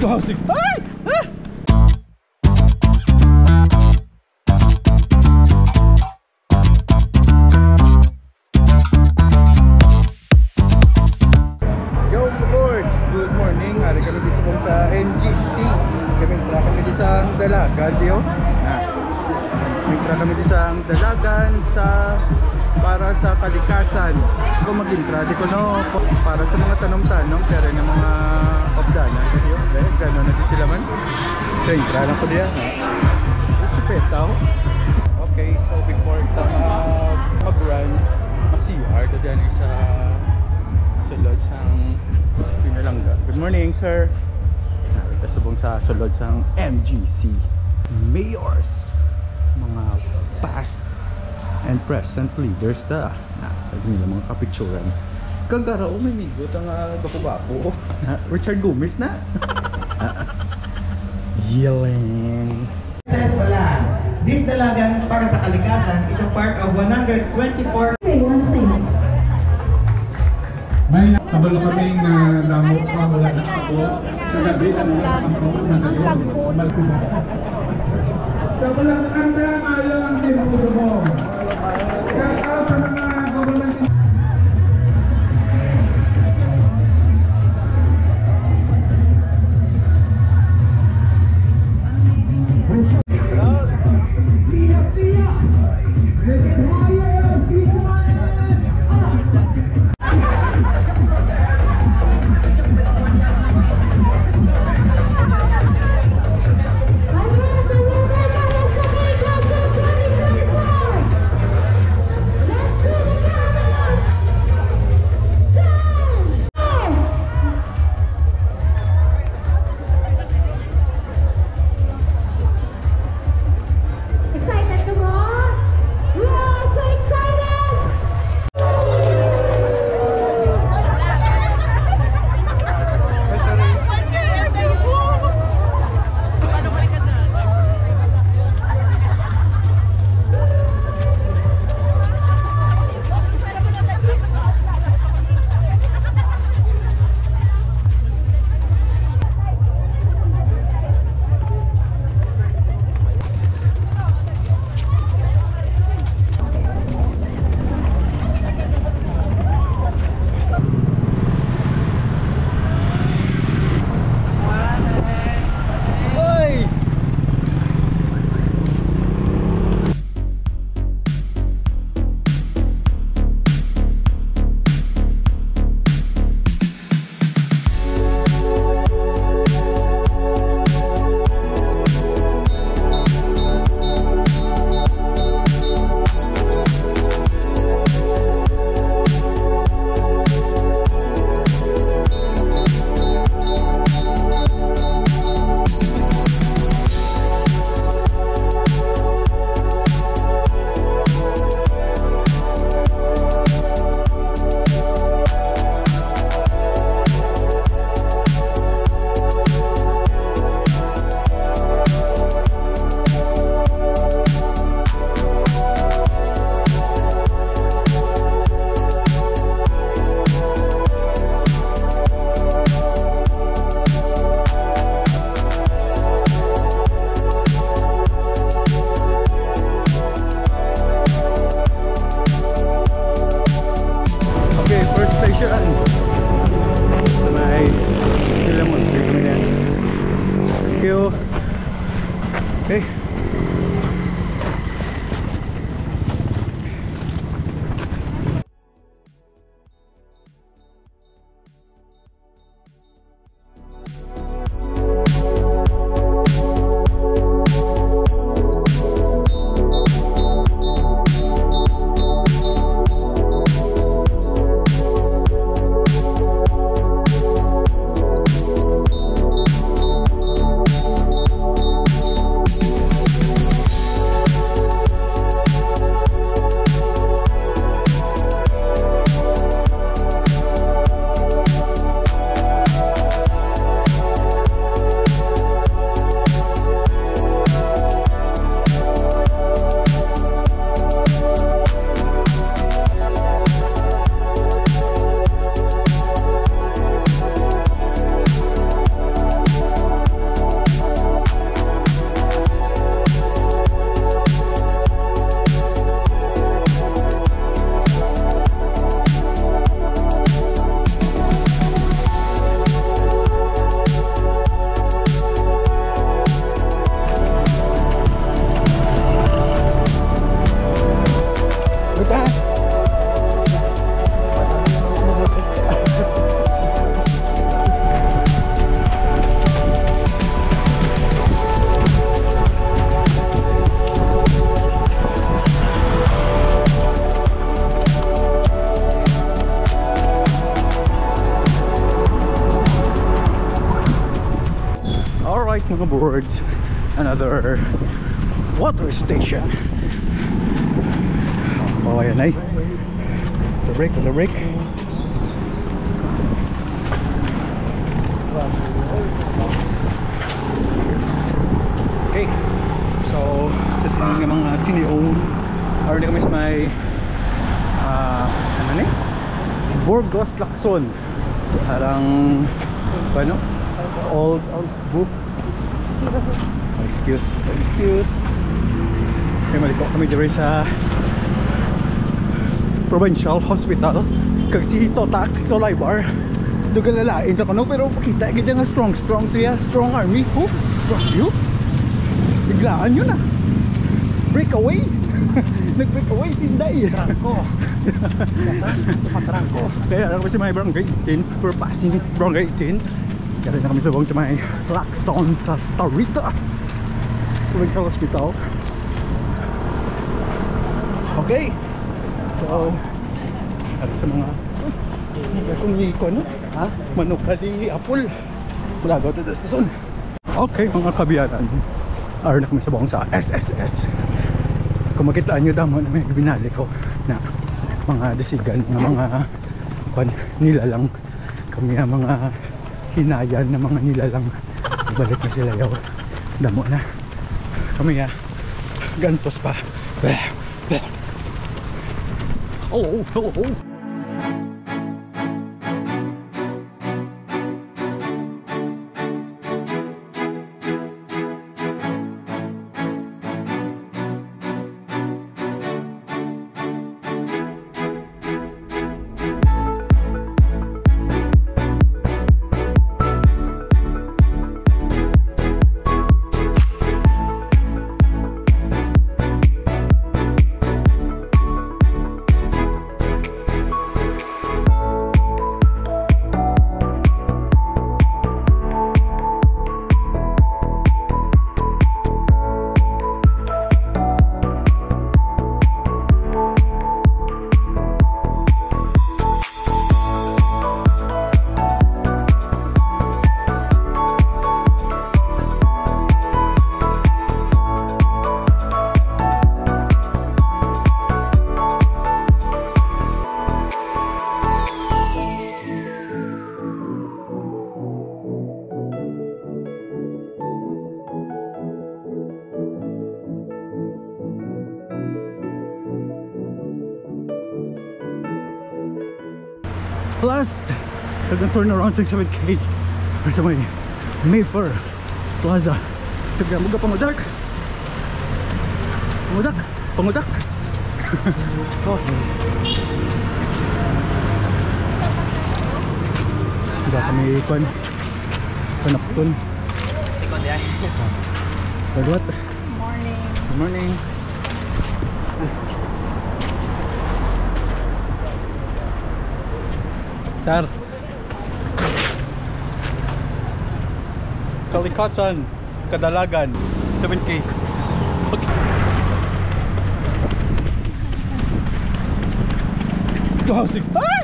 Basig. Ay! Ah! Yo, boards! Good morning. Ari kami dito po sa NGC. Kami dito sa Dalagan, Dio. Kami dito sa Dalagan para sa Kalikasan. Ako mag-intra, di ko no, para sa mga tanong-tanong, pero ng mga obdana. Dahil gano'n natin sila man. So, intra lang ko diya. Just to petaw. Okay, so before mag-run, ma-CR, dyan sa sulod sang Pinalangga. Good morning, sir. Kasubong sa sulod sang MGC. Mayors, mga past and present leaders ta. Nila mga kapicturan. Kagara may migot ang bapo-bapo. Richard Gomez na. Yelling. This Dalagan Para Sa Kalikasan is a part of 124. May kabalo kaming damo sa wala na ako. Kagabi ang kampong na ngayon. Malkuba. So walang kanta, ayaw ang tempo sa mo. Shout out sa mga government. Okay. mga boards. Another water station. Oh, ayan ay. The brake, the brake. Okay. So, sa sining ng mga tiniong or kami sa may ano ni? Burgos Lacson. Parang ano? Old book. Excuse. Okay, maliko kami diri sa Provincial Hospital. Kag si Takz Solaybar. Dugal lalain sa kano pero pakita gid nga strong siya, strong army. Oh, you. Biglaan yun ah. Breakaway. Nag-breakaway si Inday. Trangko. Trangko. Kaya ako sa may barangay 18. We're passing barangay 18. Kaya na kami subong sa may Lacson sa Street. Provincial Hospital. Okay. So, ano sa mga kung ikon, ha? Manok kali apple. Mula gato sa stasyon. Okay, mga kabiyanan. Araw na kami sa buong sa SSS. Kung makitaan nyo damo na may binali ko na mga desigan, mga nilalang kami, mga hinayan na mga nilalang balik na sila yaw. Damo na kami gantos pa. Oh. Last, we're turn around sa 7K or sa may Mayfair Plaza. Tignan mo ka pangudak. Oh. Tiga kami panapton. Stikon diyan. Good Morning. Good morning. Sir, Kalikasan, Dalagan, 7K. Okay. Classic. Ay!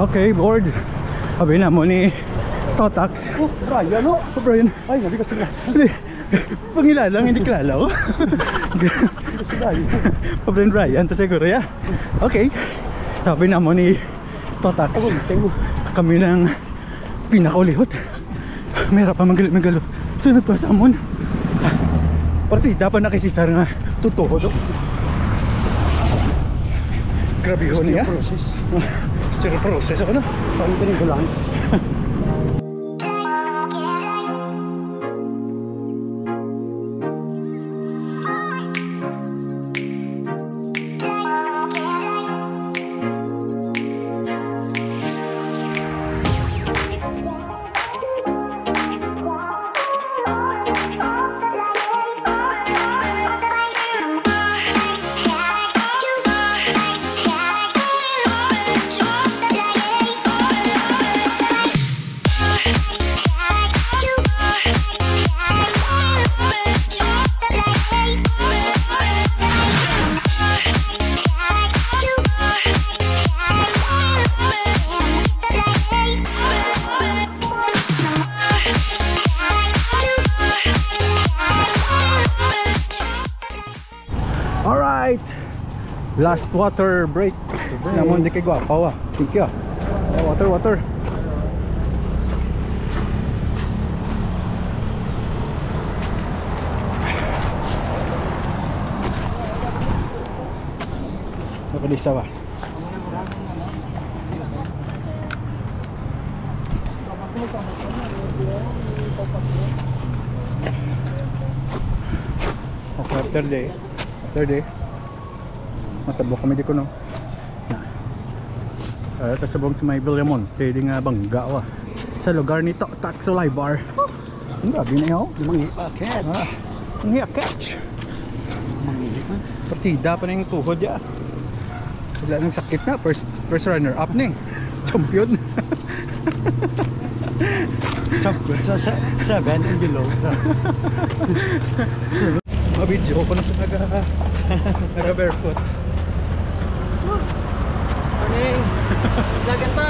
Okay, board. Sabi na mo ni Takz. Oh, Brian, no? Oh, Brian. Ay, nabi kasi nga. Pangilalang, hindi kilala ko. Pabrian Brian, to siguro, ya. Okay. Sabi na mo ni Takz. Kami ng pinakaulihot. Mayroon pa magalo. Sunod pa sa amon. Partida pa nakisisar nga. Totoo do. Grabe ho niya. Still process ako na. Parang ganun balance. Alright, last water break. Namon di kay guwapaw ah. Thank you. Water. Nakalisa ba? Okay, after day matabok kami di ko no tapos sabong sa may Villamon pwede nga bangga sa lugar nito, Takz Solaybar. Ang grabe na yun, ang catch partida pa na yung tuhod ya, wala nang sakit na, first runner up ning champion. Champion sa 7 and below. Mabidyo ko na sa naga barefoot. Morning! Dalagan ta!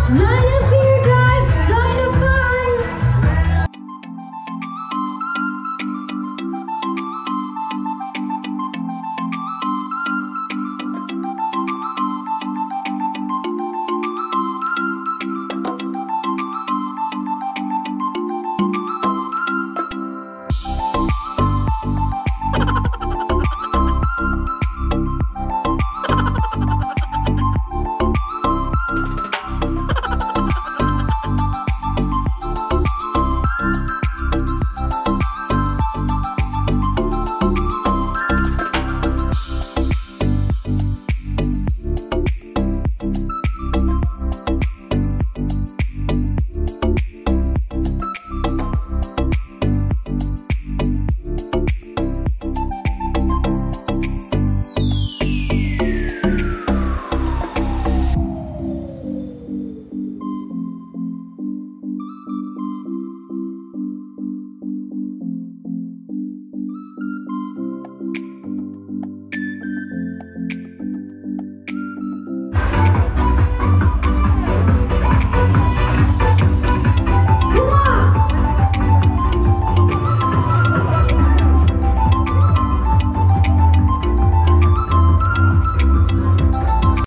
Join us